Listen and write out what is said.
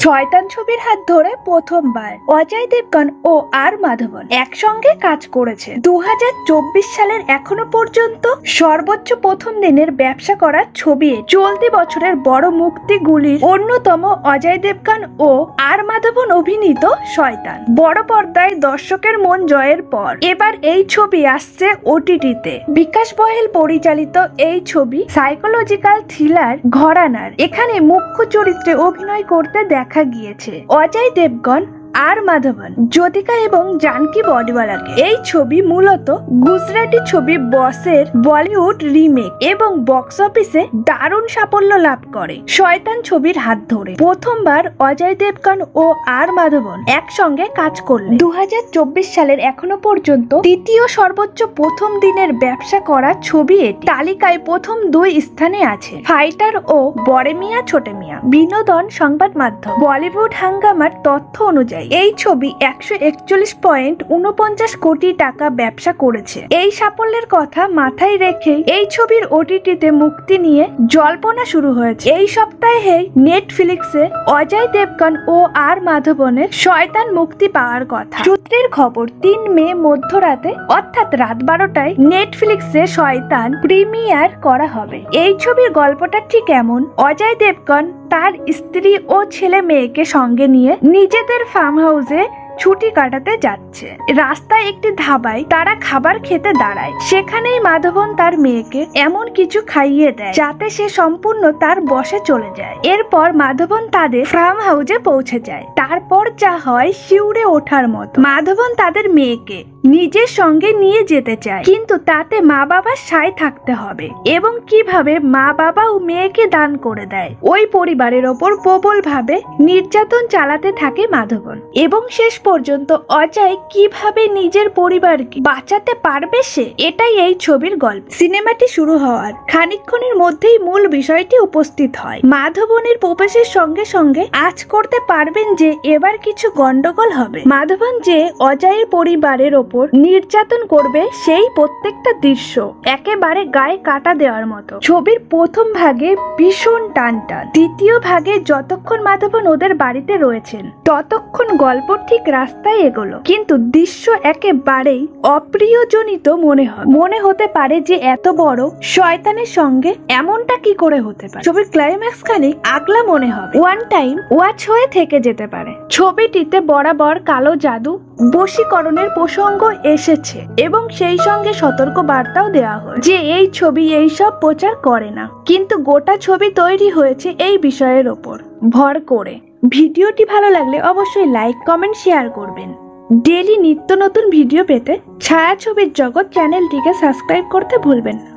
শয়তান ছবির হাত ধরে প্রথমবার অজয় দেবগন ও আর মাধবন একসঙ্গে কাজ করেছে। 2024 সালের এখনো পর্যন্ত সর্বোচ্চ প্রথম দিনের ব্যবসা করা ছবি চলতি বছরের বড় মুক্তিগুলির অন্যতম অজয় দেবগন ও আর মাধবন অভিনীত শয়তান বড় পর্দায় দর্শকের মন জয়ের পর এবার এই ছবি আসছে ওটিটিতে। বিকাশ বহেল পরিচালিত এই ছবি সাইকোলজিক্যাল থ্রিলার ঘরানার। এখানে মুখ্য চরিত্রে অভিনয় করতে দেখা গিয়েছে অজয় দেবগন, আর মাধবন, জ্যোতিকা এবং জানকী বডিওয়ালাকে। এই ছবি মূলত গুজরাটি ছবি বসের বলিউড রিমেক এবং বক্স অফিসে দারুণ সাফল্য লাভ করে। শয়তান ছবির হাত ধরে প্রথমবার অজয় দেবগন ও আর মাধবন একসঙ্গে কাজ করলেন। 2024 সালের এখনো পর্যন্ত তৃতীয় সর্বোচ্চ প্রথম দিনের ব্যবসা করা ছবি এটি। তালিকায় প্রথম 2 স্থানে আছে ফাইটার ও বড়ে মিয়া ছোটে মিয়া। বিনোদন সংবাদ মাধ্যম বলিউড হাঙ্গামার তথ্য অনুযায়ী এই ছবি 141.49 কোটি টাকা ব্যবসা করেছে। এই সাফল্যের কথা মাথায় রেখে এই ছবির ওটিটিতে মুক্তি নিয়ে জল্পনা শুরু হয়েছে। এই সপ্তাহে নেটফ্লিক্সে অজয় দেবগন ও আর মাধবনের শয়তান মুক্তি পাওয়ার কথা। সূত্রের খবর 3 মে মধ্যরাতে অর্থাৎ রাত 12টায় নেটফ্লিক্সে শয়তান প্রিমিয়ার করা হবে। এই ছবির গল্পটা ঠিক এমন: অজয় দেবগন তার স্ত্রী ও ছেলে মেয়েকে সঙ্গে নিয়ে নিজেদের ফার্ম হাউসে ছুটি কাটাতে যাচ্ছে। রাস্তায় একটি ধাবায় তারা খাবার খেতে দাঁড়ায়। সেখানেই মাধবন তার মেয়েকে এমন কিছু খাইয়ে দেয় যাতে সে সম্পূর্ণ তার বশে চলে যায়। এরপর মাধবন তাদের ফার্ম হাউসে পৌঁছে যায়। তারপর যা হয় শিউরে ওঠার মতো। মাধবন তাদের মেয়েকে নিজের সঙ্গে নিয়ে যেতে চায়, কিন্তু তাতে মা বাবার সায় থাকতে হবে এবং কিভাবে মা বাবা ও মেয়েকে দান করে দেয়। ওই পরিবারের ওপর প্রবল ভাবে নির্যাতন চালাতে থাকে মাধবন এবং শেষ পর্যন্ত অজয় কিভাবে নিজের পরিবারকে বাঁচাতে পারবে সে, এটাই এই ছবির গল্প। সিনেমাটি শুরু হওয়ার খানিকক্ষণের মধ্যেই মূল বিষয়টি উপস্থিত হয়। মাধবনের প্রবেশের সঙ্গে সঙ্গে আজ করতে পারবেন যে এবার কিছু গন্ডগোল হবে। মাধবন যে অজয়ের পরিবারের ওপর নির্যাতন করবে সেই প্রত্যেকটা দৃশ্য একেবারে গায়ে কাটা দেওয়ার মতো। ছবির প্রথম ভাগে ভীষণ টানটান, দ্বিতীয় ভাগে যতক্ষণ মাধবন ওদের বাড়িতে রয়েছেন ততক্ষণ গল্প ঠিক রাস্তায় এগোলো, কিন্তু দৃশ্য একেবারেই অপ্রিয়জনিত মনে হতে পারে যে এত বড় শয়তানের সঙ্গে এমনটা কি করে হতে পারে। ছবির ক্লাইম্যাক্স খানিক আগলা মনে হবে, ওয়ান টাইম ওয়াচ হয়ে থেকে যেতে পারে। ছবিটিতে বরাবর কালো জাদু, বশীকরণের প্রসঙ্গ এসেছে এবং সেই সঙ্গে সতর্ক বার্তাও দেওয়া হয় যে এই ছবি এইসব প্রচার করে না, কিন্তু গোটা ছবি তৈরি হয়েছে এই বিষয়ের ওপর ভর করে। ভিডিওটি ভালো লাগলে অবশ্যই লাইক, কমেন্ট, শেয়ার করবেন। ডেইলি নিত্য নতুন ভিডিও পেতে ছায়াছবির জগৎ চ্যানেলটিকে সাবস্ক্রাইব করতে ভুলবেন না।